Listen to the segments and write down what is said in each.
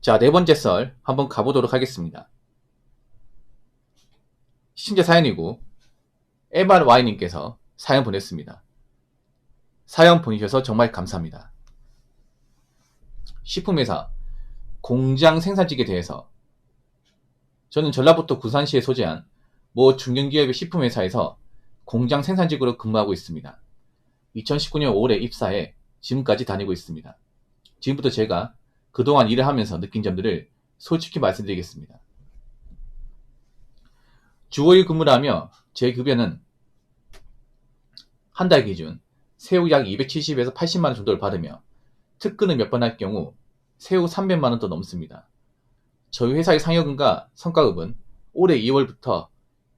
자, 네 번째 썰 한번 가보도록 하겠습니다. 시청자 사연이고 MRY님께서 사연 보냈습니다. 사연 보내주셔서 정말 감사합니다. 식품회사 공장 생산직에 대해서 저는 전라북도 구산시에 소재한 모 중견기업의 식품회사에서 공장 생산직으로 근무하고 있습니다. 2019년 5월에 입사해 지금까지 다니고 있습니다. 지금부터 제가 그동안 일을 하면서 느낀 점들을 솔직히 말씀드리겠습니다. 주 5일 근무를 하며 제 급여는 한 달 기준 새우 약 270에서 80만원 정도를 받으며 특근을 몇 번 할 경우 새우 300만원 더 넘습니다. 저희 회사의 상여금과 성과급은 올해 2월부터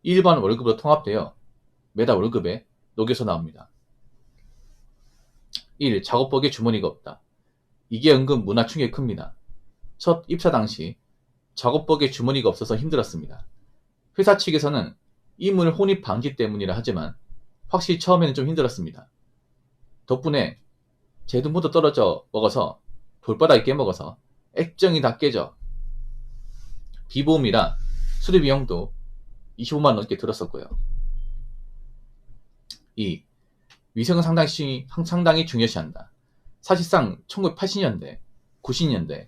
일반 월급으로 통합되어 매달 월급에 녹여서 나옵니다. 1. 작업복에 주머니가 없다. 이게 은근 문화 충격이 큽니다. 첫 입사 당시 작업복에 주머니가 없어서 힘들었습니다. 회사 측에서는 이물 혼입 방지 때문이라 하지만 확실히 처음에는 좀 힘들었습니다. 덕분에 제 돈부터 떨어져 먹어서 돌바닥이 깨먹어서 액정이 다 깨져 비보험이라 수리 비용도 25만원 넘게 들었었고요. 2. 위생은 상당히 중요시한다. 사실상 1980년대, 90년대,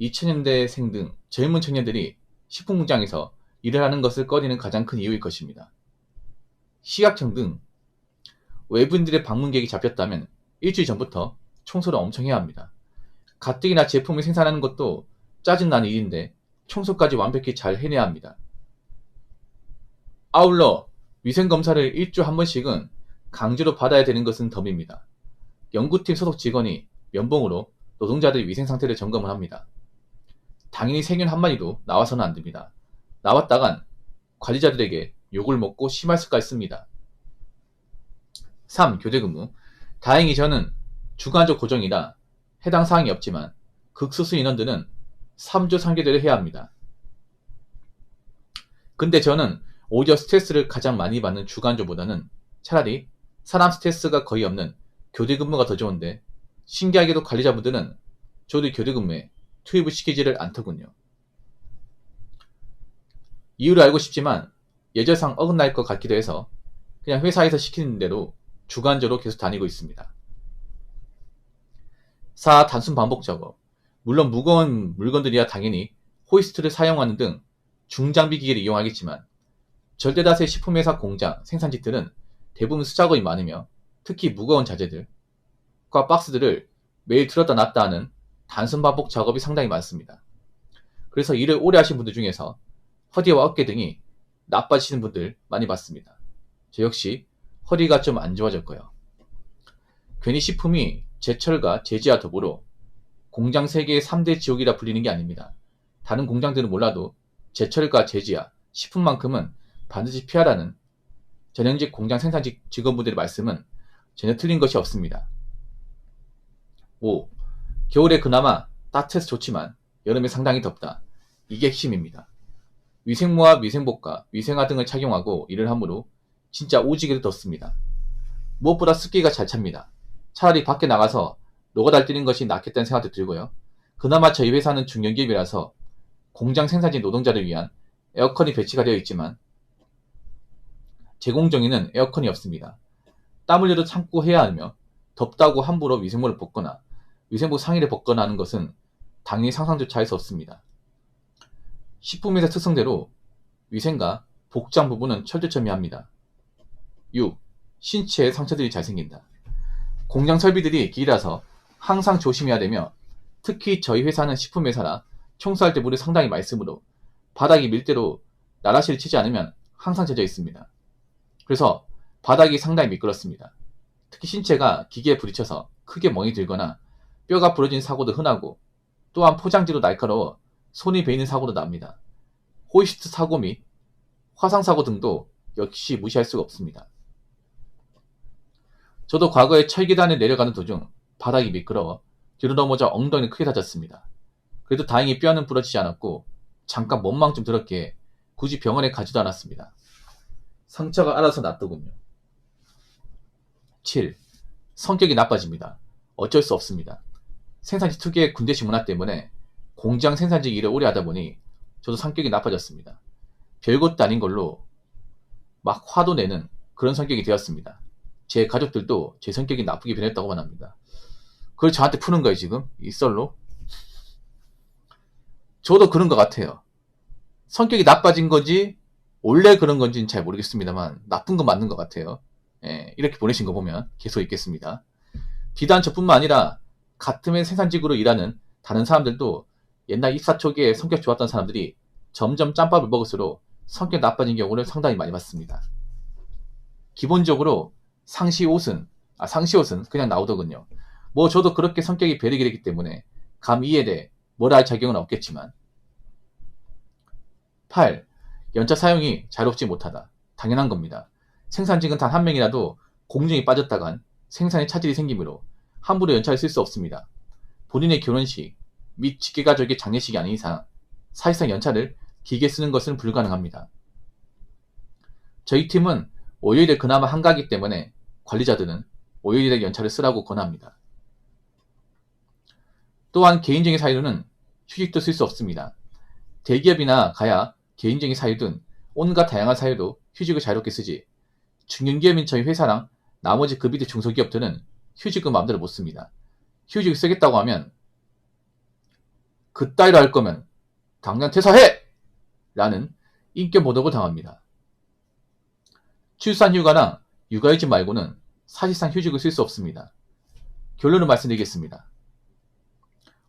2000년대생 등 젊은 청년들이 식품공장에서 일을 하는 것을 꺼리는 가장 큰 이유일 것입니다. 식약청 등 외부인들의 방문객이 잡혔다면 일주일 전부터 청소를 엄청 해야 합니다. 가뜩이나 제품을 생산하는 것도 짜증나는 일인데 청소까지 완벽히 잘 해내야 합니다. 아울러 위생검사를 일주일에 한 번씩은 강제로 받아야 되는 것은 덤입니다. 연구팀 소속 직원이 면봉으로 노동자들의 위생 상태를 점검을 합니다. 당연히 생윤 한마디도 나와서는 안 됩니다. 나왔다간 관리자들에게 욕을 먹고 심할 수가 있습니다. 3. 교대근무. 다행히 저는 주간조 고정이라 해당 사항이 없지만 극소수 인원들은 3주 3개월을 해야 합니다. 근데 저는 오히려 스트레스를 가장 많이 받는 주간조보다는 차라리 사람 스트레스가 거의 없는 교대근무가 더 좋은데 신기하게도 관리자분들은 저도 교대근무에 투입을 시키지를 않더군요. 이유를 알고 싶지만 예절상 어긋날 것 같기도 해서 그냥 회사에서 시키는 대로 주간조로 계속 다니고 있습니다. 4. 단순 반복 작업. 물론 무거운 물건들이야 당연히 호이스트를 사용하는 등 중장비 기계를 이용하겠지만 절대다수의 식품회사 공장 생산직들은 대부분 수작업이 많으며 특히 무거운 자재들과 박스들을 매일 들었다 놨다 하는 단순 반복 작업이 상당히 많습니다. 그래서 일을 오래 하신 분들 중에서 허리와 어깨 등이 나빠지시는 분들 많이 봤습니다. 저 역시 허리가 좀 안 좋아졌고요. 괜히 식품이 제철과 제지와 더불어 공장 세계의 3대 지옥이라 불리는 게 아닙니다. 다른 공장들은 몰라도 제철과 제지와 식품만큼은 반드시 피하라는 전형직 공장 생산직 직원분들의 말씀은 전혀 틀린 것이 없습니다. 5. 겨울에 그나마 따뜻해서 좋지만 여름에 상당히 덥다. 이게 핵심입니다. 위생모와 위생복과 위생화 등을 착용하고 일을 하므로 진짜 오지게도 덥습니다. 무엇보다 습기가 잘 찹니다. 차라리 밖에 나가서 노가다를 뛰는 것이 낫겠다는 생각도 들고요. 그나마 저희 회사는 중견기업이라서 공장 생산직 노동자를 위한 에어컨이 배치가 되어 있지만 제 공정에는 에어컨이 없습니다. 땀 흘려도 참고 해야 하며 덥다고 함부로 위생모를 벗거나 위생복 상의를 벗거나 하는 것은 당연히 상상조차 할 수 없습니다. 식품회사 특성대로 위생과 복장 부분은 철두철미합니다. 6. 신체에 상처들이 잘 생긴다. 공장 설비들이 길이라서 항상 조심해야 되며 특히 저희 회사는 식품회사라 청소할 때 물을 상당히 많이 쓰므로 바닥이 밀대로 나라시를 치지 않으면 항상 젖어 있습니다. 그래서 바닥이 상당히 미끄럽습니다. 특히 신체가 기계에 부딪혀서 크게 멍이 들거나 뼈가 부러진 사고도 흔하고 또한 포장지도 날카로워 손이 베이는 사고도 납니다. 호이스트 사고 및 화상 사고 등도 역시 무시할 수가 없습니다. 저도 과거에 철계단을 내려가는 도중 바닥이 미끄러워 뒤로 넘어져 엉덩이를 크게 다쳤습니다. 그래도 다행히 뼈는 부러지지 않았고 잠깐 몸망 좀 들었기에 굳이 병원에 가지도 않았습니다. 상처가 알아서 낫더군요. 7. 성격이 나빠집니다. 어쩔 수 없습니다. 생산직 특유의 군대식 문화 때문에 공장 생산직 일을 오래 하다 보니 저도 성격이 나빠졌습니다. 별것도 아닌 걸로 막 화도 내는 그런 성격이 되었습니다. 제 가족들도 제 성격이 나쁘게 변했다고만 합니다. 그걸 저한테 푸는 거예요, 지금? 이 썰로? 저도 그런 것 같아요. 성격이 나빠진 건지 원래 그런 건지는 잘 모르겠습니다만 나쁜 건 맞는 것 같아요. 예, 이렇게 보내신 거 보면 계속 읽겠습니다. 비단 저뿐만 아니라 같은 생산직으로 일하는 다른 사람들도 옛날 입사 초기에 성격 좋았던 사람들이 점점 짬밥을 먹을수록 성격 나빠진 경우를 상당히 많이 봤습니다. 기본적으로 상시옷은 그냥 나오더군요. 뭐 저도 그렇게 성격이 베리기랬기 때문에 감 이에 대해 뭐라 할 자격은 없겠지만. 8. 연차 사용이 자유롭지 못하다. 당연한 겁니다. 생산직은 단 한 명이라도 공정이 빠졌다간 생산에 차질이 생기므로 함부로 연차를 쓸 수 없습니다. 본인의 결혼식 및 직계가족의 장례식이 아닌 이상 사실상 연차를 길게 쓰는 것은 불가능합니다. 저희 팀은 월요일에 그나마 한가하기 때문에 관리자들은 월요일에 연차를 쓰라고 권합니다. 또한 개인적인 사유로는 휴직도 쓸 수 없습니다. 대기업이나 가야 개인적인 사유 등 온갖 다양한 사유로 휴직을 자유롭게 쓰지 중견기업인 저희 회사랑 나머지 급비대 중소기업들은 휴직을 마음대로 못 씁니다. 휴직을 쓰겠다고 하면 그따위로 할 거면 당장 퇴사해! 라는 인격 모독을 당합니다. 출산휴가나 육아휴직 말고는 사실상 휴직을 쓸 수 없습니다. 결론을 말씀드리겠습니다.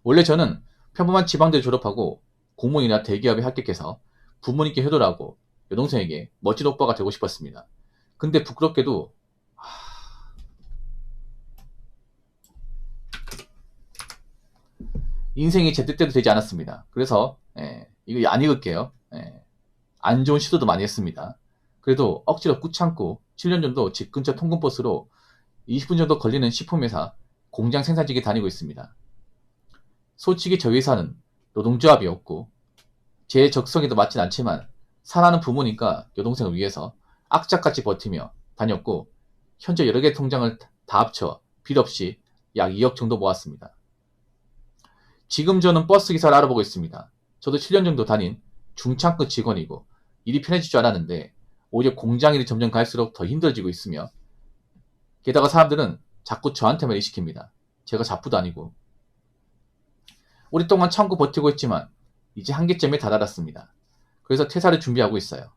원래 저는 평범한 지방대를 졸업하고 공무원이나 대기업에 합격해서 부모님께 효도를 하고 여동생에게 멋진 오빠가 되고 싶었습니다. 근데 부끄럽게도 인생이 제 뜻대로 되지 않았습니다. 그래서 이거 안 읽을게요. 안 좋은 시도도 많이 했습니다. 그래도 억지로 꾹 참고 7년 정도 집 근처 통근버스로 20분 정도 걸리는 식품회사 공장 생산직에 다니고 있습니다. 솔직히 저희 회사는 노동조합이 없고 제 적성에도 맞진 않지만 사랑하는 부모님과 여동생을 위해서 악착같이 버티며 다녔고 현재 여러 개 통장을 다 합쳐 빚 없이 약 2억 정도 모았습니다. 지금 저는 버스기사를 알아보고 있습니다. 저도 7년 정도 다닌 중창급 직원이고 일이 편해질 줄 알았는데 오히려 공장 일이 점점 갈수록 더 힘들어지고 있으며 게다가 사람들은 자꾸 저한테만 일 시킵니다. 제가 잡부도 아니고. 오랫동안 참고 버티고 있지만 이제 한계점에 다다랐습니다. 그래서 퇴사를 준비하고 있어요.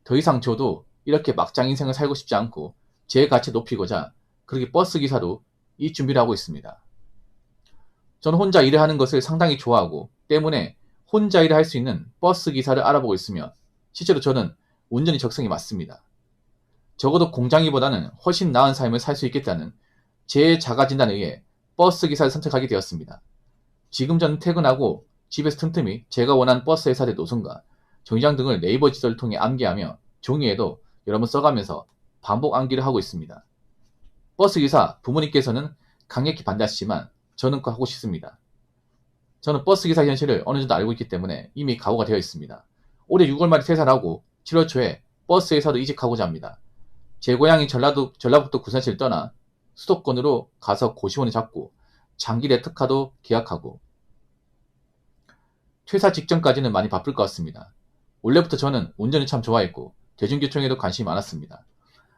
더 이상 저도 이렇게 막장 인생을 살고 싶지 않고 제 가치 높이고자 그렇게 버스기사로 이 준비를 하고 있습니다. 저는 혼자 일을 하는 것을 상당히 좋아하고 때문에 혼자 일을 할 수 있는 버스기사를 알아보고 있으며 실제로 저는 운전이 적성이 맞습니다. 적어도 공장이보다는 훨씬 나은 삶을 살 수 있겠다는 제 자가진단에 의해 버스기사를 선택하게 되었습니다. 지금 저는 퇴근하고 집에서 틈틈이 제가 원하는 버스 회사의 노선과 정류장 등을 네이버 지도를 통해 암기하며 종이에도 여러 번 써가면서 반복 암기를 하고 있습니다. 버스기사 부모님께서는 강력히 반대하시지만 저는 그거 하고 싶습니다. 저는 버스기사 현실을 어느 정도 알고 있기 때문에 이미 각오가 되어 있습니다. 올해 6월 말에 퇴사를 하고 7월 초에 버스 회사로 이직하고자 합니다. 제 고향인 전라북도 구산시를 떠나 수도권으로 가서 고시원을 잡고 장기 레터카도 계약하고 퇴사 직전까지는 많이 바쁠 것 같습니다. 원래부터 저는 운전을 참 좋아했고 대중교통에도 관심이 많았습니다.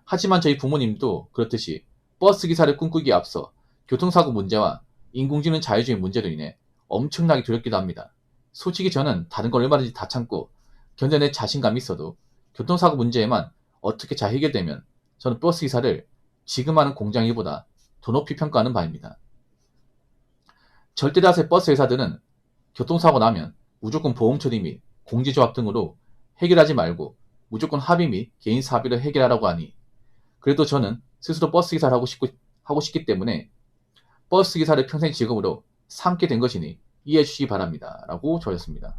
하지만 저희 부모님도 그렇듯이 버스기사를 꿈꾸기에 앞서 교통사고 문제와 인공지능 자율주행 문제로 인해 엄청나게 두렵기도 합니다. 솔직히 저는 다른 걸 얼마든지 다 참고 견뎌낼 자신감이 있어도 교통사고 문제에만 어떻게 잘 해결되면 저는 버스기사를 지금 하는 공장 일보다 더 높이 평가하는 바입니다. 절대 다수의 버스 회사들은 교통사고 나면 무조건 보험 처리 및 공제조합 등으로 해결하지 말고 무조건 합의 및 개인 사비로 해결하라고 하니 그래도 저는 스스로 버스기사를 하고 싶기 때문에 버스기사를 평생 직업으로 삼게 된 것이니 이해해 주시기 바랍니다. 라고 적었습니다.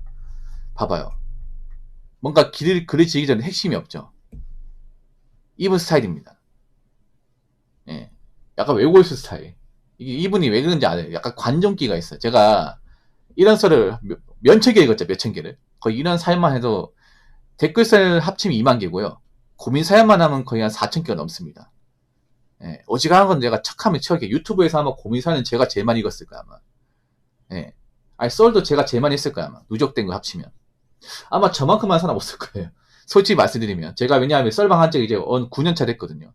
봐봐요. 뭔가 글을 지기 전에 핵심이 없죠. 이분 스타일입니다. 예. 약간 외골수 스타일. 이분이 왜 그런지 알아요. 약간 관종기가 있어요. 제가 이런 썰을 몇천 개 읽었죠. 몇천 개를. 거의 이런 사연만 해도 댓글썰 합치면 2만 개고요. 고민 사연만 하면 거의 한 4천 개가 넘습니다. 예. 어지간한 건 제가 척하면 척해. 유튜브에서 아마 고민 사연은 제가 제일 많이 읽었을 거야, 아마. 예. 아니 썰도 제가 제일 많이 했을 거야 아마. 누적된 거 합치면 아마 저만큼만 사람 없을 거예요. 솔직히 말씀드리면 제가 왜냐하면 썰방 한 적이 이제 9년차 됐거든요.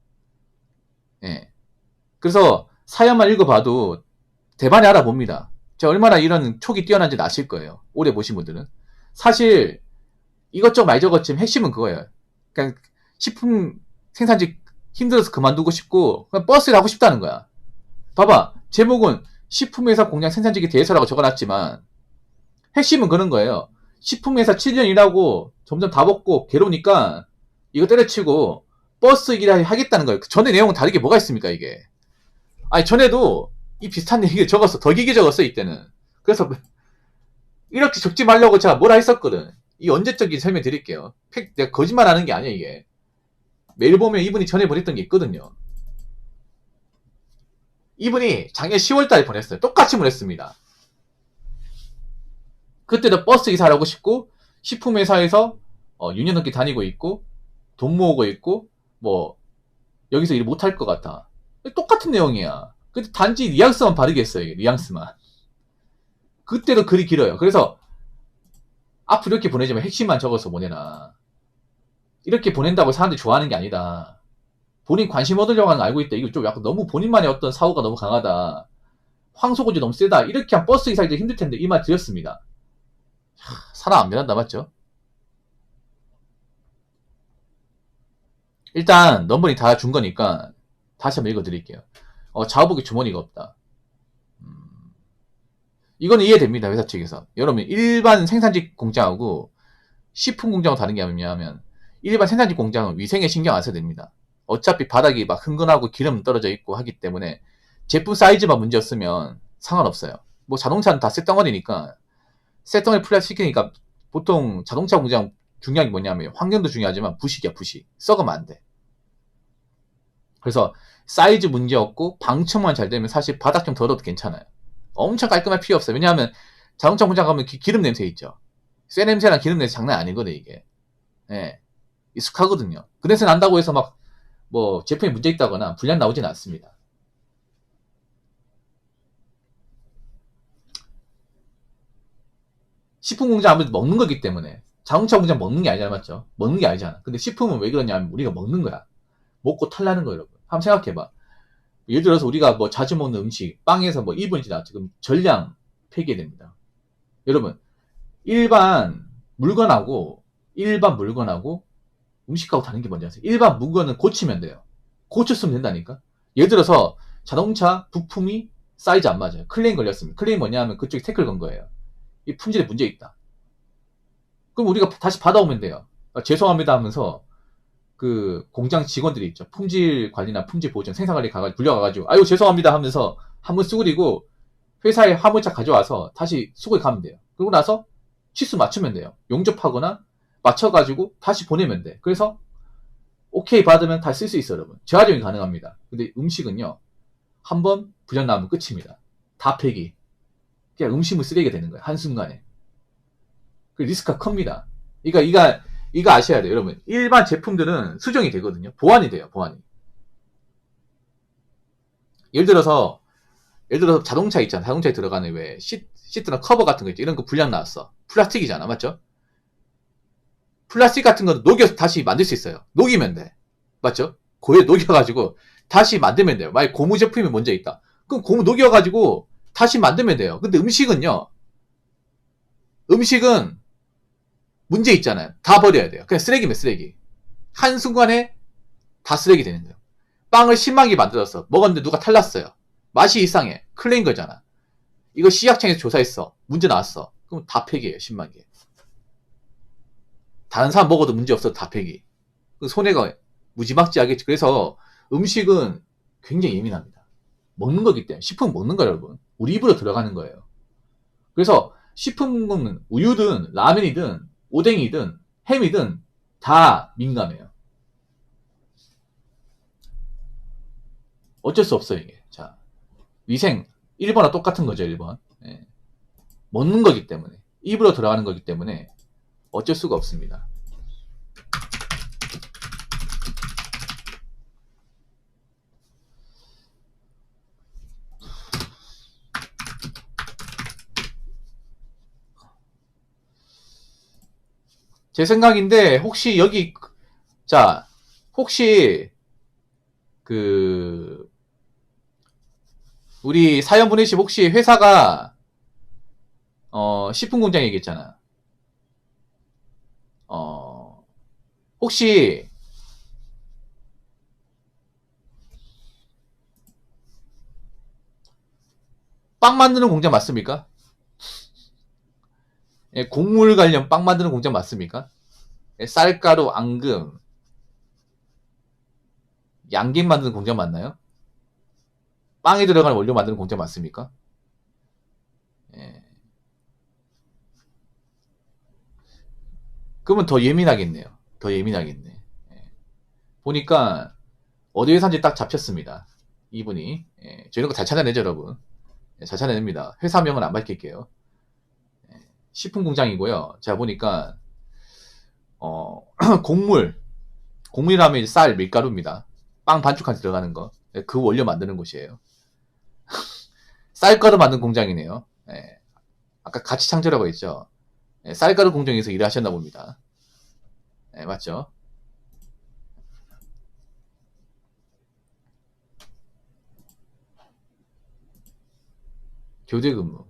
예. 그래서 사연만 읽어봐도 대반에 알아봅니다. 제가 얼마나 이런 촉이 뛰어난지 아실 거예요. 오래 보신 분들은. 사실 이것저것 많이 적었지만 핵심은 그거예요. 그러니까 식품 생산직 힘들어서 그만두고 싶고 그냥 버스를 하고 싶다는 거야. 봐봐. 제목은 식품회사 공장 생산직에 대해서라고 적어놨지만 핵심은 그런 거예요. 식품회사 7년 일하고 점점 다 먹고 괴로우니까 이거 때려치고 버스 일을 하겠다는 거예요. 전에 내용은 다르게 뭐가 있습니까 이게. 아니 전에도 이 비슷한 얘기를 적었어. 더 길게 적었어 이때는. 그래서 이렇게 적지 말라고 제가 뭐라 했었거든. 이 언제적인 설명 드릴게요. 내가 거짓말 하는 게 아니야 이게. 메일 보면 이분이 전에 보냈던 게 있거든요. 이분이 작년 10월달에 보냈어요. 똑같이 보냈습니다. 그때도 버스 기사를 하고 싶고 식품회사에서 6년 넘게 다니고 있고 돈 모으고 있고 뭐 여기서 일 못할 것 같아. 똑같은 내용이야. 근데 단지 뉘앙스만 바르게 했어요. 이게 뉘앙스만. 그때도 글이 길어요. 그래서 앞으로 이렇게 보내지만 핵심만 적어서 보내라. 이렇게 보낸다고 사람들이 좋아하는 게 아니다. 본인 관심 얻으려고 하는 거 알고 있다. 이거 좀 약간 너무 본인만의 어떤 사고가 너무 강하다. 황소고지 너무 세다. 이렇게 한 버스 기사들이 힘들 텐데 이 말 드렸습니다. 사람 안 변한다 맞죠? 일단 넘버링 다 준 거니까 다시 한번 읽어드릴게요. 자우복에 주머니가 없다. 이거는 이해됩니다. 회사 측에서. 여러분 일반 생산직 공장하고 식품 공장하고 다른 게 뭐냐면 일반 생산직 공장은 위생에 신경 안 써도 됩니다. 어차피 바닥이 막 흥건하고 기름 떨어져 있고 하기 때문에 제품 사이즈만 문제 없으면 상관없어요. 뭐 자동차는 다 쇳덩어리니까 쇳덩어리 플랫 시키니까 보통 자동차 공장 중요한 게 뭐냐면 환경도 중요하지만 부식이야 부식. 썩으면 안 돼. 그래서 사이즈 문제 없고 방충만 잘 되면 사실 바닥 좀 덜어도 괜찮아요. 엄청 깔끔할 필요 없어요. 왜냐하면 자동차 공장 가면 기름 냄새 있죠. 쇠 냄새랑 기름 냄새 장난 아니거든 이게. 예. 익숙하거든요. 그 냄새 난다고 해서 막 뭐 제품에 문제 있다거나 불량 나오진 않습니다. 식품 공장 아무래도 먹는 거기 때문에 자동차 공장 먹는 게 아니잖아 맞죠? 먹는 게 아니잖아. 근데 식품은 왜 그러냐면 우리가 먹는 거야. 먹고 탈나는 거예요 여러분. 한번 생각해봐. 예를 들어서 우리가 뭐 자주 먹는 음식 빵에서 뭐 1분 지나 지금 전량 폐기됩니다. 여러분 일반 물건하고 음식하고 다른 게 뭔지 아세요? 일반 물건은 고치면 돼요. 고쳤으면 된다니까. 예를 들어서 자동차 부품이 사이즈 안 맞아요. 클레임 걸렸습니다. 클레임 뭐냐면 그쪽이 태클 건 거예요. 이 품질에 문제 있다. 그럼 우리가 다시 받아오면 돼요. 죄송합니다 하면서 그 공장 직원들이 있죠. 품질 관리나 품질 보증, 생산관리 가가지고 불려가가지고 아유 죄송합니다 하면서 한번 수그리고 회사에 화물차 가져와서 다시 수거에 가면 돼요. 그러고 나서 치수 맞추면 돼요. 용접하거나 맞춰가지고 다시 보내면 돼. 그래서 오케이 받으면 다 쓸 수 있어요, 여러분. 재활용이 가능합니다. 근데 음식은요, 한번 불량 나오면 끝입니다. 다 폐기. 그냥 음식물 쓰레기가 되는 거예요. 한순간에. 그 리스크가 큽니다. 이거 아셔야 돼요, 여러분. 일반 제품들은 수정이 되거든요. 보완이 돼요, 보완이. 예를 들어서 자동차 있잖아. 자동차에 들어가는 왜 시트나 커버 같은 거 있죠. 이런 거 불량 나왔어. 플라스틱이잖아, 맞죠? 플라스틱 같은 건 녹여서 다시 만들 수 있어요. 녹이면 돼. 맞죠? 고에 녹여가지고 다시 만들면 돼요. 만약 고무 제품이 문제 있다. 그럼 고무 녹여가지고 다시 만들면 돼요. 근데 음식은 문제 있잖아요. 다 버려야 돼요. 그냥 쓰레기면 쓰레기. 한순간에 다 쓰레기 되는 거예요. 빵을 10만 개 만들었어. 먹었는데 누가 탈났어요. 맛이 이상해. 클레임 거잖아. 이거 시약청에서 조사했어. 문제 나왔어. 그럼 다 폐기해요. 10만 개. 다른 사람 먹어도 문제 없어도 다 폐기. 손해가 무지막지하겠지. 그래서 음식은 굉장히 예민합니다. 먹는 거기 때문에. 식품 먹는 거예요, 여러분. 우리 입으로 들어가는 거예요. 그래서 식품은 우유든 라면이든 오뎅이든 햄이든 다 민감해요. 어쩔 수 없어요, 이게. 자, 위생 1번과 똑같은 거죠, 1번. 예. 먹는 거기 때문에. 입으로 들어가는 거기 때문에 어쩔 수가 없습니다. 제 생각인데, 혹시 여기, 자, 혹시, 그, 우리 사연 보내신 혹시 회사가, 식품 공장 얘기했잖아. 혹시, 빵 만드는 공장 맞습니까? 예, 곡물 관련 빵 만드는 공장 맞습니까? 예, 쌀가루, 앙금, 양갱 만드는 공장 맞나요? 빵에 들어가는 원료 만드는 공장 맞습니까? 예. 그러면 더 예민하겠네요. 더 예민하겠네. 예. 보니까 어디에 산지 딱 잡혔습니다. 이분이. 예. 저 이런 거 잘 찾아내죠, 여러분. 예, 잘 찾아냅니다. 회사명은 안 밝힐게요. 예. 식품공장이고요. 제가 보니까 곡물, 곡물이라면 이제 쌀, 밀가루입니다. 빵 반죽한 데 들어가는 거. 예, 그 원료 만드는 곳이에요. 쌀가루 만든 공장이네요. 예. 아까 같이 창조라고 했죠. 예, 쌀가루 공장에서 일을 하셨나 봅니다. 예, 맞죠? 교대 근무.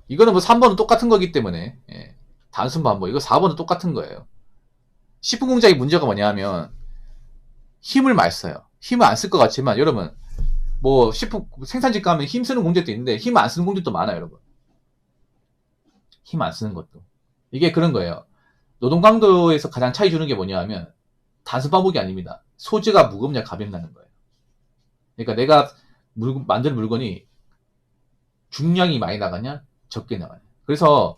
이거는 뭐 3번은 똑같은 거기 때문에 예, 단순 반복. 이거 4번은 똑같은 거예요. 식품 공장의 문제가 뭐냐면 힘을 많이 써요. 힘을 안 쓸 것 같지만 여러분 뭐 식품 생산직 가면 힘 쓰는 공장도 있는데 힘 안 쓰는 공장도 많아요, 여러분. 힘 안 쓰는 것도. 이게 그런 거예요. 노동 강도에서 가장 차이 주는 게 뭐냐 면 단순 반복이 아닙니다. 소재가 무겁냐 가볍냐는 거예요. 그러니까 내가 만든 물건이 중량이 많이 나가냐 적게 나가냐. 그래서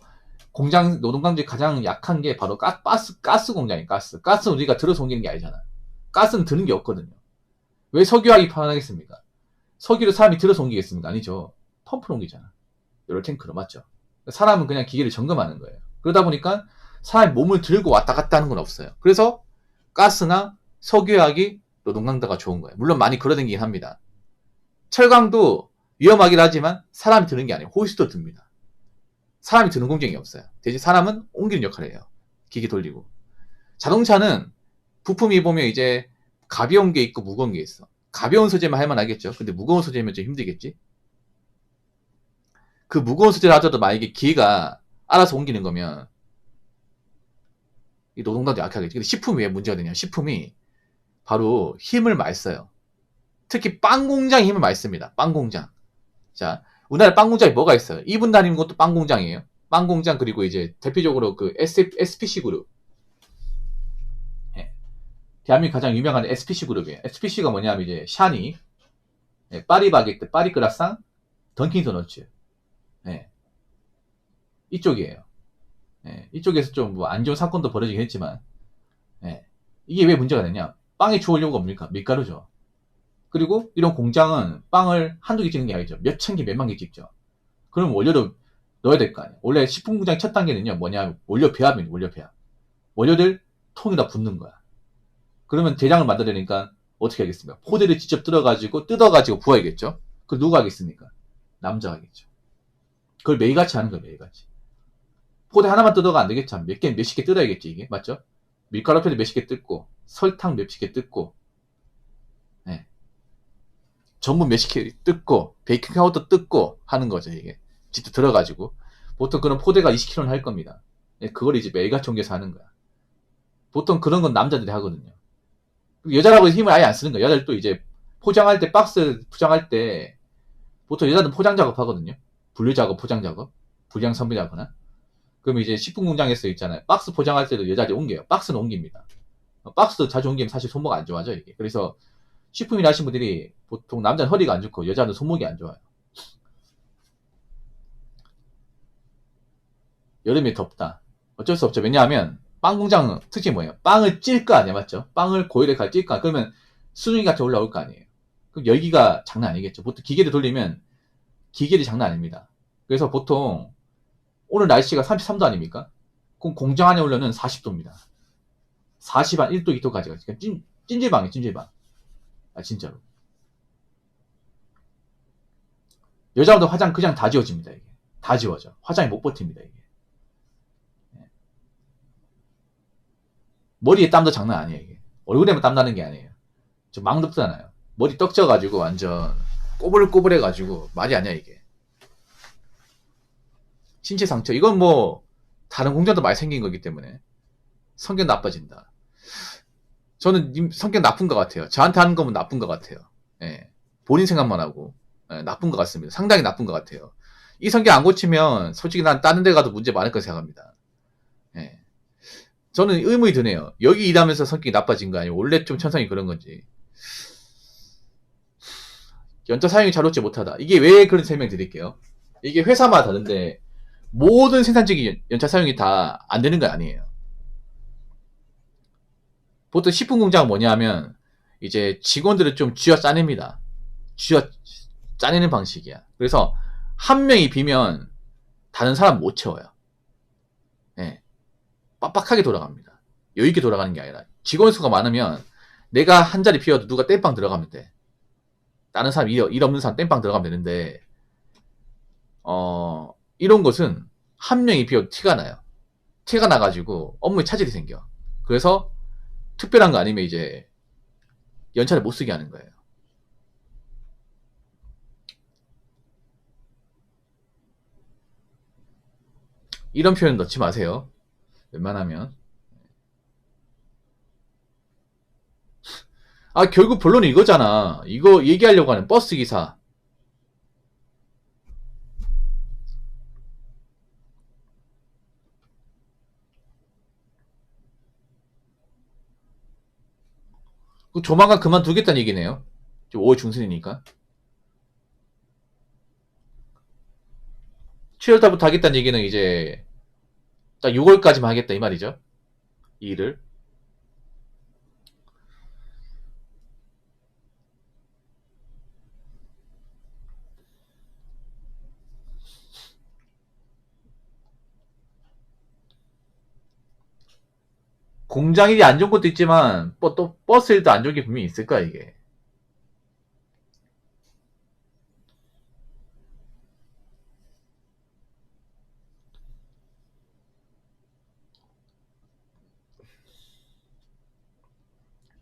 공장 노동강도에 가장 약한 게 바로 가스 공장이에요. 가스는 우리가 들어서 옮기는 게 아니잖아. 가스는 드는 게 없거든요. 왜 석유화기 편하겠습니까? 석유를 사람이 들어서 옮기겠습니까? 아니죠. 펌프로 옮기잖아. 여러 탱크로. 맞죠? 사람은 그냥 기계를 점검하는 거예요. 그러다 보니까 사람이 몸을 들고 왔다 갔다 하는 건 없어요. 그래서 가스나 석유화기 노동강도가 좋은 거예요. 물론 많이 걸어다니긴 합니다. 철강도 위험하긴 하지만 사람이 드는 게 아니에요. 호스도 듭니다. 사람이 드는 공정이 없어요. 대신 사람은 옮기는 역할을 해요. 기계 돌리고. 자동차는 부품이 보면 이제 가벼운 게 있고 무거운 게 있어. 가벼운 소재만 할만 하겠죠. 근데 무거운 소재면 좀 힘들겠지. 그 무거운 소재를 하더라도 만약에 기계가 알아서 옮기는 거면 이 노동자도 약하겠지. 근데 식품이 왜 문제가 되냐. 식품이 바로 힘을 많이 써요. 특히 빵 공장이 힘을 많이 씁니다. 빵 공장. 자, 우리나라 빵 공장이 뭐가 있어요? 이분 다니는 것도 빵 공장이에요. 빵 공장 그리고 이제 대표적으로 그 SPC 그룹. 예. 대한민국 가장 유명한 SPC 그룹이에요. SPC가 뭐냐면 이제 샤니, 예, 파리바게뜨, 파리크라상, 던킨 도너츠. 예. 이쪽이에요. 예. 이쪽에서 좀 뭐 안 좋은 사건도 벌어지긴 했지만, 예. 이게 왜 문제가 되냐? 빵의 주 원료가 뭡니까? 밀가루죠. 그리고 이런 공장은 빵을 한두 개 찍는 게 아니죠. 몇천 개, 몇만 개 찍죠. 그럼 원료를 넣어야 될 거 아니에요. 원래 식품 공장 첫 단계는요, 뭐냐, 원료 배합입니다, 원료 배합. 원료들 통에다 붓는 거야. 그러면 대량을 만들어내니까 어떻게 하겠습니까? 포대를 직접 뜯어가지고 부어야겠죠? 그걸 누가 하겠습니까? 남자가 하겠죠. 그걸 매일같이 하는 거예요, 매일같이. 포대 하나만 뜯어가 안 되겠죠? 몇십 개 뜯어야겠지, 이게. 맞죠? 밀가루 패드 몇십 개 뜯고, 설탕 몇십 개 뜯고, 네. 전분 몇십 개 뜯고, 베이킹 파우더 뜯고 하는 거죠, 이게. 직접 들어가지고. 보통 그런 포대가 20kg는 할 겁니다. 네, 그걸 이제 매일같이 옮겨서 하는 거야. 보통 그런 건 남자들이 하거든요. 여자라고 힘을 아예 안 쓰는 거예요. 여자들 또 이제 포장할 때, 박스 포장할 때, 보통 여자들은 포장 작업 하거든요. 분류 작업, 포장 작업. 불량 선별하거나. 그럼 이제 식품 공장에서 있잖아요. 박스 포장할 때도 여자들이 옮겨요. 박스는 옮깁니다. 박스도 자주 옮기면 사실 손목 안 좋아져, 이게. 그래서 식품 일 하신 분들이 보통 남자는 허리가 안 좋고 여자는 손목이 안 좋아요. 여름이 덥다. 어쩔 수 없죠. 왜냐하면 빵 공장 특징이 뭐예요? 빵을 찔 거 아니야, 맞죠? 빵을 고열에 갈 찔 거 아니야. 그러면 수증기 같이 올라올 거 아니에요. 그럼 열기가 장난 아니겠죠. 보통 기계를 돌리면 기계를 장난 아닙니다. 그래서 보통 오늘 날씨가 33도 아닙니까? 그럼 공장 안에 올려는 40도입니다. 40한 1도, 2도까지 가요. 찜질방이에요, 찜질방. 아, 진짜로. 여자분들 화장 그냥 다 지워집니다. 이게 다 지워져. 화장이 못 버팁니다. 이게 머리에 땀도 장난 아니에요. 이게 얼굴에만 땀 나는 게 아니에요. 저 망덥잖아요. 머리 떡져가지고 완전 꼬불꼬불해가지고 말이 아니야 이게. 신체 상처. 이건 뭐 다른 공장도 많이 생긴 거기 때문에 성격 나빠진다. 저는 성격 나쁜 것 같아요. 저한테 하는 거면 나쁜 것 같아요. 예. 본인 생각만 하고 나쁜 것 같습니다. 상당히 나쁜 것 같아요. 이 성격 안 고치면 솔직히 난 다른 데 가도 문제 많을 거라 생각합니다. 예. 저는 의문이 드네요. 여기 일하면서 성격이 나빠진 거 아니에요? 원래 좀 천성이 그런 건지. 연차 사용이 자료지 못하다. 이게 왜 그런 설명 드릴게요. 이게 회사마다 다른데 모든 생산직이 연차 사용이 다 안 되는 건 아니에요. 보통 식품 공장은 뭐냐면 이제 직원들을 좀 쥐어 짜냅니다. 쥐어 짜내는 방식이야. 그래서 한 명이 비면 다른 사람 못 채워요. 예. 빡빡하게 돌아갑니다. 여유있게 돌아가는 게 아니라 직원 수가 많으면 내가 한 자리 비워도 누가 땜빵 들어가면 돼. 다른 사람 일 없는 사람 땜빵 들어가면 되는데 이런 것은 한 명이 비워도 티가 나요. 티가 나가지고 업무에 차질이 생겨. 그래서 특별한 거 아니면 이제 연차를 못 쓰게 하는 거예요. 이런 표현 넣지 마세요. 웬만하면. 결국 본론은 이거잖아. 이거 얘기하려고 하는 버스 기사. 조만간 그만두겠다는 얘기네요. 5월 중순이니까. 7월달부터 하겠다는 얘기는 이제 딱 6월까지만 하겠다 이 말이죠. 이 일을. 공장 일이 안 좋은 것도 있지만 또 버스 일도 안 좋은 게 분명히 있을 거야 이게.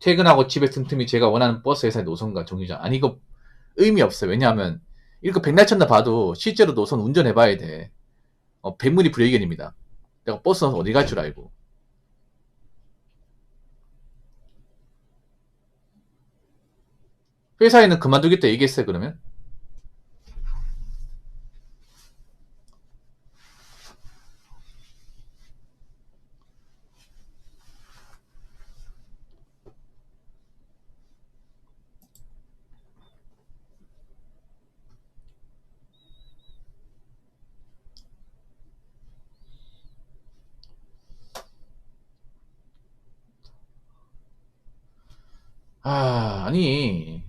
퇴근하고 집에 틈틈이 제가 원하는 버스 회사의 노선과 정류장. 아니 이거 의미 없어요. 왜냐하면 이렇게 백날 천나 봐도 실제로 노선 운전해봐야 돼. 백문이 불여일견입니다. 내가 버스 어디 갈 줄 알고. 회사에는 그만두겠다 얘기했어요 그러면? 아니.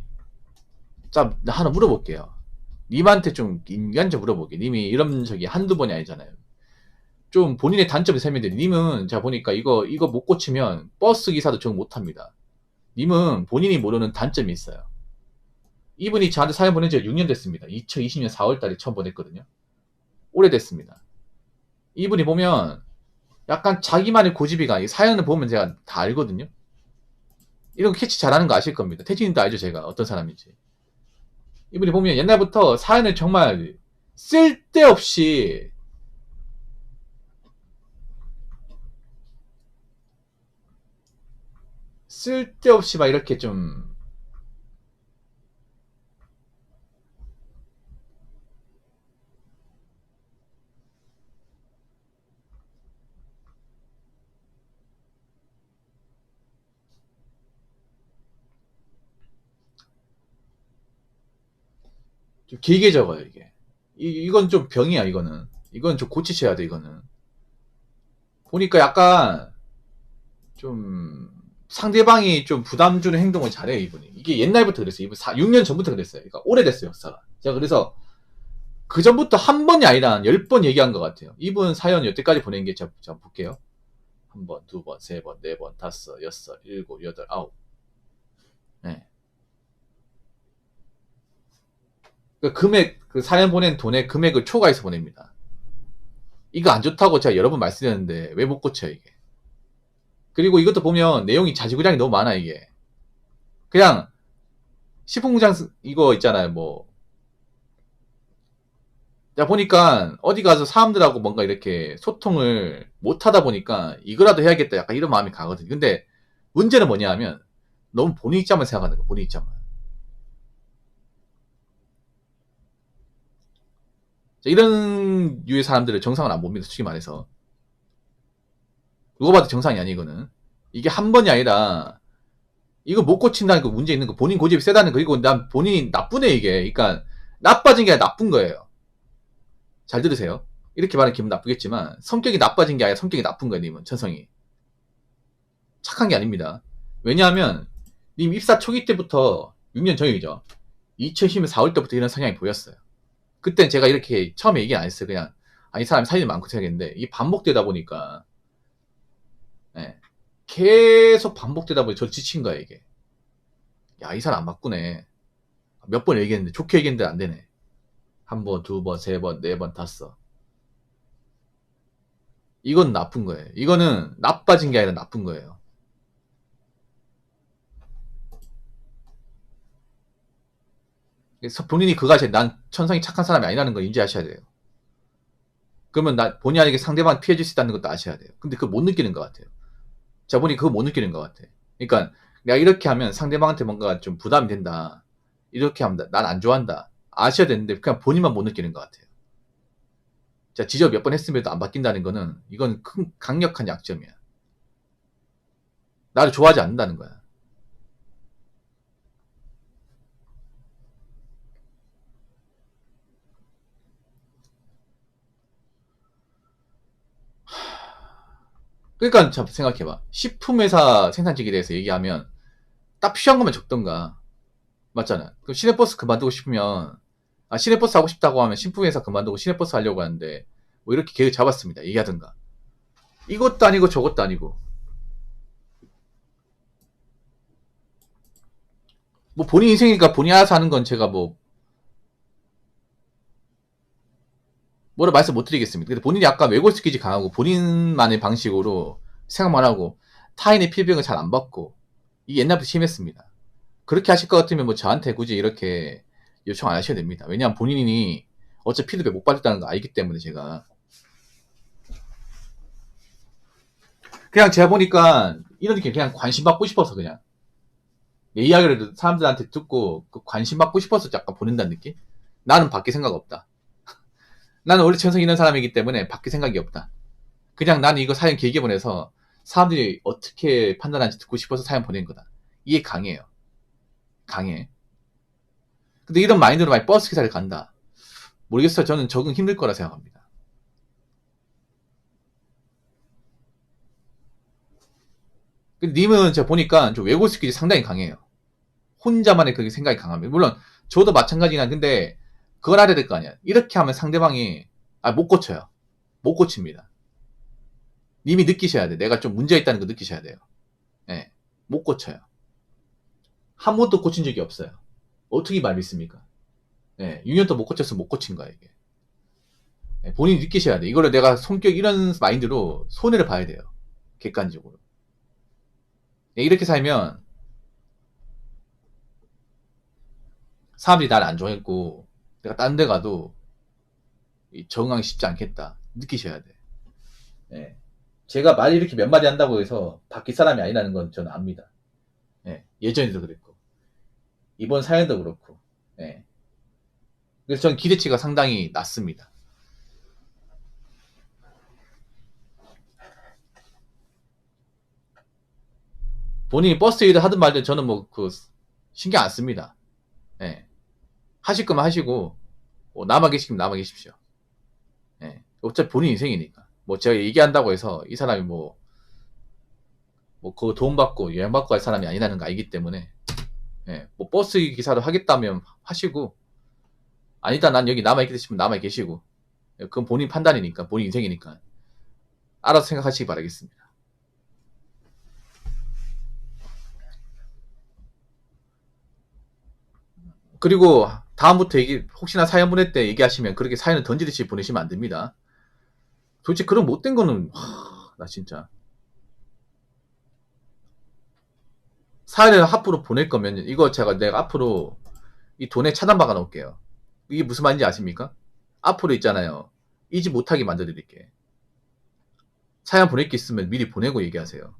자, 하나 물어볼게요. 님한테 좀 인간적으로 물어볼게. 님이 이런 적이 한두 번이 아니잖아요. 좀 본인의 단점을 설명드려. 님은 제가 보니까 이거 못 고치면 버스 기사도 적 못합니다. 님은 본인이 모르는 단점이 있어요. 이분이 저한테 사연 보낸 지 6년 됐습니다. 2020년 4월달에 처음 보냈거든요. 오래됐습니다. 이분이 보면 약간 자기만의 고집이가 사연을 보면 제가 다 알거든요. 이런 거 캐치 잘하는 거 아실 겁니다. 태진님도 알죠 제가 어떤 사람인지. 이분이 보면 옛날부터 사연을 정말 쓸데없이 막 이렇게 좀 길게 적어요 이게. 이건 좀 병이야 이거는. 이건 좀 고치셔야 돼 이거는. 보니까 약간 좀 상대방이 좀 부담 주는 행동을 잘해요 이분이. 이게 옛날부터 그랬어요. 이분 6년 전부터 그랬어요. 그러니까 오래됐어요 역사가. 제가 그래서 그 전부터 한 번이 아니라 한 10번 얘기한 것 같아요. 이분 사연 여태까지 보낸 게 제가 볼게요. 한 번, 두 번, 세 번, 네 번, 다섯, 여섯, 일곱, 여덟, 아홉. 네. 그 금액 그 사연 보낸 돈의 금액을 초과해서 보냅니다. 이거 안 좋다고 제가 여러 번 말씀드렸는데 왜 못 고쳐요 이게. 그리고 이것도 보면 내용이 자지구장이 너무 많아 이게. 그냥 식품공장 이거 있잖아요 뭐. 야 보니까 어디 가서 사람들하고 뭔가 이렇게 소통을 못 하다 보니까 이거라도 해야겠다 약간 이런 마음이 가거든요. 근데 문제는 뭐냐 하면 너무 본인 입장만 생각하는 거야. 본인 입장만. 이런 유의 사람들을 정상을 안 봅니다. 솔직히 말해서. 누가 봐도 정상이 아니 이거는. 이게 한 번이 아니라 이거 못 고친다는 거 문제 있는 거 본인 고집이 세다는 거. 그리고 난 본인이 나쁘네 이게. 그러니까 나빠진 게 아니라 나쁜 거예요. 잘 들으세요. 이렇게 말하면 기분 나쁘겠지만 성격이 나빠진 게 아니라 성격이 나쁜 거예요. 님은 천성이. 착한 게 아닙니다. 왜냐하면 님 입사 초기 때부터 6년 전이죠. 2010년 4월 때부터 이런 성향이 보였어요. 그땐 제가 이렇게 처음에 얘기 안 했어요. 그냥 이 사람이 사연이 많고 생각했는데 이게 반복되다 보니까 네. 계속 반복되다 보니 저 지친 거야 이게. 야 이 사람 안 바꾸네. 몇 번 얘기했는데 좋게 얘기했는데 안 되네. 한 번, 두 번, 세 번, 네 번, 다섯. 이건 나쁜 거예요. 이거는 나빠진 게 아니라 나쁜 거예요. 그래서 본인이 그거 하셔야 난 천성이 착한 사람이 아니라는 걸 인지하셔야 돼요. 그러면 본의 아니게 상대방 피해줄 수 있다는 것도 아셔야 돼요. 근데 그걸 못 느끼는 것 같아요. 자, 보니 그거 못 느끼는 것 같아. 그러니까 내가 이렇게 하면 상대방한테 뭔가 좀 부담이 된다. 이렇게 하면 난 안 좋아한다. 아셔야 되는데 그냥 본인만 못 느끼는 것 같아요. 자, 지적 몇 번 했음에도 안 바뀐다는 거는 이건 큰 강력한 약점이야. 나를 좋아하지 않는다는 거야. 그러니까 자, 생각해봐. 식품회사 생산직에 대해서 얘기하면 딱 필요한 것만 적던가. 맞잖아. 그럼 시내버스 그만두고 싶으면 시내버스 하고 싶다고 하면 식품회사 그만두고 시내버스 하려고 하는데 뭐 이렇게 계획 잡았습니다. 얘기하든가. 이것도 아니고 저것도 아니고. 뭐 본인 인생이니까 본인 알아서 하는 건 제가 뭐라 말씀 못 드리겠습니다. 근데 본인이 약간 외골 스키지 강하고 본인만의 방식으로 생각만 하고 타인의 피드백을 잘 안 받고 이게 옛날부터 심했습니다. 그렇게 하실 것 같으면 뭐 저한테 굳이 이렇게 요청 안 하셔도 됩니다. 왜냐하면 본인이 어차피 피드백 못 받았다는 거 알기 때문에 제가 그냥 제가 보니까 이런 느낌 그냥 관심 받고 싶어서 그냥 내 이야기를 사람들한테 듣고 그 관심 받고 싶어서 약간 보낸다는 느낌? 나는 밖에 생각 없다. 나는 원래 천성 있는 사람이기 때문에 밖에 생각이 없다. 그냥 나는 이거 사연 길게 보내서 사람들이 어떻게 판단하는지 듣고 싶어서 사연 보낸 거다. 이게 강해요. 강해. 근데 이런 마인드로 만약 버스 기사를 간다. 모르겠어요. 저는 적응 힘들 거라 생각합니다. 근데 님은 제가 보니까 좀 외골 스킬이 상당히 강해요. 혼자만의 그 생각이 강합니다. 물론 저도 마찬가지긴 한데 그걸 알아야 될 거 아니야. 이렇게 하면 상대방이 못 고쳐요. 못 고칩니다. 님이 느끼셔야 돼. 내가 좀 문제가 있다는 거 느끼셔야 돼요. 예. 못 고쳐요. 한 번도 고친 적이 없어요. 어떻게 말 믿습니까? 예. 6년 동안 못 고쳤으면 못 고친 거야, 이게. 예, 본인이 느끼셔야 돼. 이거를 내가 성격 이런 마인드로 손해를 봐야 돼요. 객관적으로. 예, 이렇게 살면 사람들이 나를 안 좋아했고 내가 딴 데 가도 적응하기 쉽지 않겠다. 느끼셔야 돼. 예. 제가 말 이렇게 몇 마디 한다고 해서 바뀔 사람이 아니라는 건 저는 압니다. 예. 예전에도 그랬고 이번 사연도 그렇고. 예. 그래서 저는 기대치가 상당히 낮습니다. 본인이 버스 일을 하든 말든 저는 신경 안 씁니다. 예. 하실 거면 하시고 남아 계시면 남아 계십시오. 예. 어차피 본인 인생이니까. 제가 얘기한다고 해서 이 사람이 그거 돈 받고 여행 받고 할 사람이 아니라는 거 알기 때문에 예. 버스 기사를 하겠다면 하시고 아니다 난 여기 남아 있겠다 싶으면 남아 계시고 예. 그건 본인 판단이니까 본인 인생이니까 알아서 생각하시기 바라겠습니다. 그리고 다음부터 혹시나 사연 보낼 때 얘기하시면 그렇게 사연을 던지듯이 보내시면 안 됩니다. 도대체 그런 못된 거는, 나 진짜. 사연을 앞으로 보낼 거면, 이거 내가 앞으로 이 돈에 차단 박아 놓을게요. 이게 무슨 말인지 아십니까? 앞으로 있잖아요. 잊지 못하게 만들어 드릴게. 사연 보낼 게 있으면 미리 보내고 얘기하세요.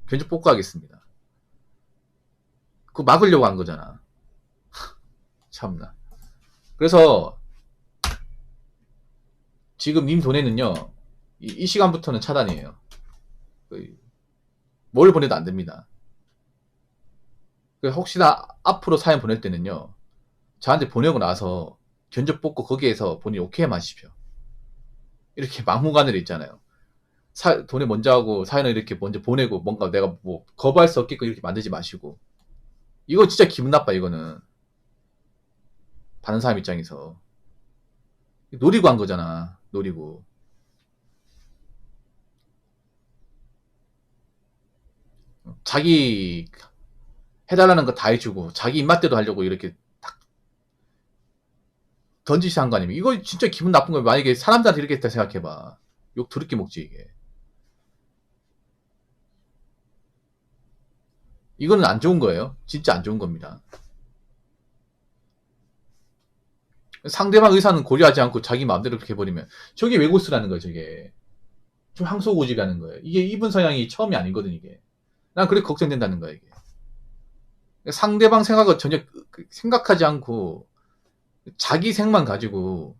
견적 복구하겠습니다. 그거 막으려고 한 거잖아. 참나. 그래서 지금 님 돈에는요, 이 시간부터는 차단이에요. 뭘 보내도 안 됩니다. 혹시나 앞으로 사연 보낼 때는요, 저한테 보내고 나서 견적 뽑고 거기에서 본인이 오케이 마십시오. 이렇게 막무가내로 있잖아요. 돈에 먼저 하고 사연을 이렇게 먼저 보내고 뭔가 내가 뭐 거부할 수 없게끔 이렇게 만들지 마시고. 이거 진짜 기분 나빠, 이거는. 받는 사람 입장에서. 노리고 한 거잖아. 노리고. 자기 해달라는 거 다 해주고 자기 입맛대로 하려고 이렇게 딱 던지시 한 거 아닙니까? 이거 진짜 기분 나쁜 거예요. 만약에 사람들한테 이렇게 했다 생각해봐. 욕 더럽게 먹지 이게. 이거는 안 좋은 거예요. 진짜 안 좋은 겁니다. 상대방 의사는 고려하지 않고 자기 마음대로 그렇게 해버리면 저게 왜고스라는 거예요. 저게 좀 항소고지라는 거예요. 이게 이분 성향이 처음이 아니거든 이게. 난 그렇게 걱정된다는 거야 이게. 상대방 생각을 전혀 생각하지 않고 자기 생만 가지고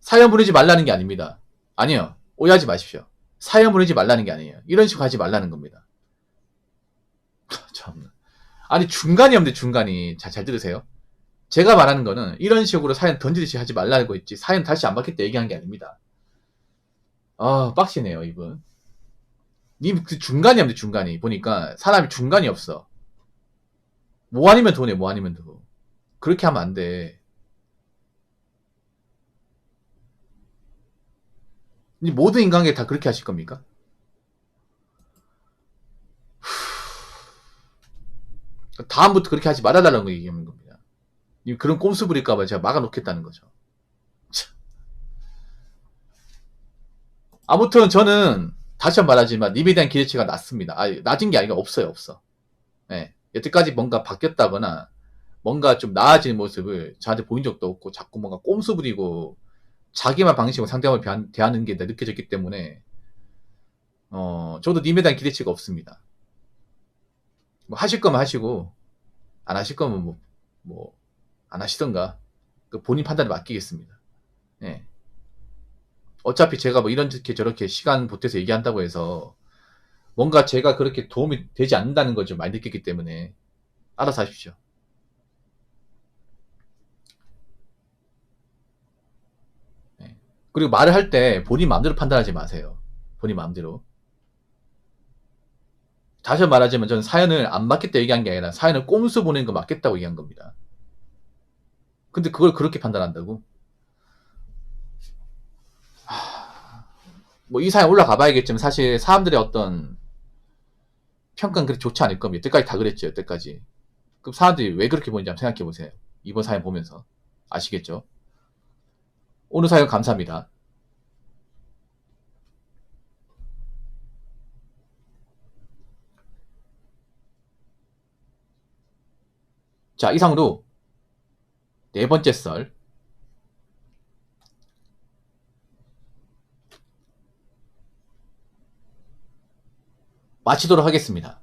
사연 보내지 말라는 게 아닙니다. 아니요. 오해하지 마십시오. 사연 보내지 말라는 게 아니에요. 이런 식으로 하지 말라는 겁니다. 참나. 아니 중간이 없는데 중간이. 잘 들으세요. 제가 말하는 거는 이런 식으로 사연 던지듯이 하지 말라고 했지 사연 다시 안 받겠다 얘기한 게 아닙니다. 빡시네요 이분. 님 그 중간이 없는데 중간이. 보니까 사람이 중간이 없어. 뭐 아니면 돈에 뭐 아니면 돈. 그렇게 하면 안 돼. 모든 인간에게 다 그렇게 하실 겁니까? 다음부터 그렇게 하지 말아달라는 거 얘기하는 겁니다. 그런 꼼수 부릴까봐 제가 막아놓겠다는 거죠. 아무튼 저는 다시 한번 말하지만 님에 대한 기대치가 낮습니다. 낮은 게 아니라 없어요. 없어. 네. 여태까지 뭔가 바뀌었다거나 뭔가 좀 나아지는 모습을 저한테 보인 적도 없고 자꾸 뭔가 꼼수 부리고 자기만 방식으로 상대방을 대하는 게 느껴졌기 때문에 저도 님에 대한 기대치가 없습니다. 뭐 하실 거면 하시고 안 하실 거면 안 하시던가. 본인 판단에 맡기겠습니다. 예. 어차피 제가 뭐 이렇게 저렇게 시간 보태서 얘기한다고 해서 뭔가 제가 그렇게 도움이 되지 않는다는 걸 좀 많이 느꼈기 때문에 알아서 하십시오. 예. 그리고 말을 할 때 본인 마음대로 판단하지 마세요. 본인 마음대로. 다시 한번 말하자면 저는 사연을 안 맞겠다 얘기한 게 아니라 사연을 꼼수 보내는 거 맞겠다고 얘기한 겁니다. 근데 그걸 그렇게 판단한다고? 뭐 이 사연 올라가 봐야겠지만 사실 사람들의 어떤 평가는 그렇게 좋지 않을 겁니다. 여태까지 다 그랬죠. 여태까지. 그럼 사람들이 왜 그렇게 보는지 한번 생각해 보세요. 이번 사연 보면서. 아시겠죠? 오늘 사연 감사합니다. 자, 이상으로 네 번째 썰 마치도록 하겠습니다.